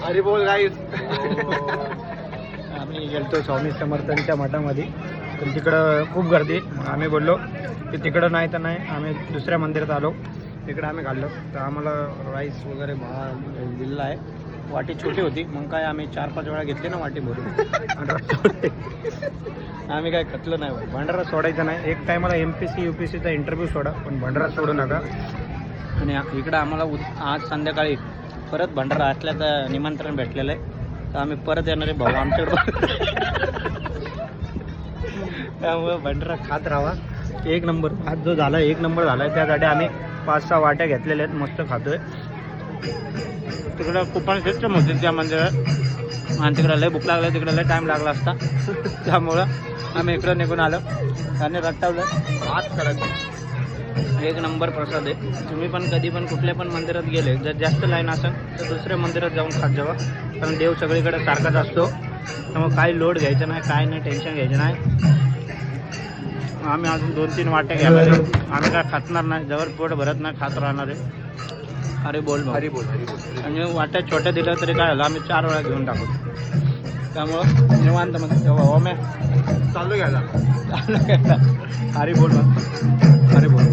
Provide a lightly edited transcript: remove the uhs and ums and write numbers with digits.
हरी बोल गाईस. आम्ही गेलतो स्वामी समर्थांच्या मठामध्ये, पण तिकडं खूप गर्दी. आम्ही बोललो की तिकडं नाही तर नाही, आम्ही दुसऱ्या मंदिरात आलो. तिकडं आम्ही खाल्लो तर आम्हाला राईस वगैरे दिलेला आहे. वाटी छोटी होती, मग काय आम्ही 4-5 वेळा घेतली ना वाटी भरून. आम्ही काय खचलो नाही भाई. भंडारा सोडायचा नाही. एक टायमाला MPC UPCचा इंटरव्ह्यू सोडा, पण भंडारा सोडू नका. आणि इकडं आम्हाला आज संध्याकाळी परत भंडारा असल्याचं निमंत्रण भेटलेलं आहे, तर आम्ही परत येणार आहे भाऊ आमच्याकडं. त्यामुळे भंडारा खात राहा. एक नंबर आज जो झाला 1 नंबर झाला आहे, त्यासाठी आम्ही 5-6 वाट्या घेतलेल्या आहेत, मस्त खातोय. तिकडं कुपन सिस्टम होती त्या मंदिरात, आणि तिकडं लय भूक लागलं, तिकडं लय टाईम लागला असता. त्यामुळं आम्ही इकडं निघून आलो आणि रट्टावलं. आज करायचं. 1 नंबर प्रसाद आहे. तुम्ही पण कधी पण कुठल्या पण मंदिरात गेले, जर जास्त लाईन असेल तर दुसऱ्या मंदिरात जाऊन खात जावा, कारण देव सगळीकडे सारखाच असतो. त्यामुळे काही लोड घ्यायचं नाही, काय नाही, टेन्शन घ्यायचं नाही. आम्ही अजून 2-3 वाट्या घ्यायला, आम्ही काय खातणार नाही, जवळ पोट भरत नाही, खात राहणार आहे. अरे बोल भाऊ. हरी बोल हरी बोल. आणि वाट्या छोट्या दिल्या तरी काय झालं, आम्ही 4 वेळा घेऊन टाकू. त्यामुळं निवांत मग तेव्हा हो मॅ चालू घ्यायला. हरी बोल मग. हरी बोल.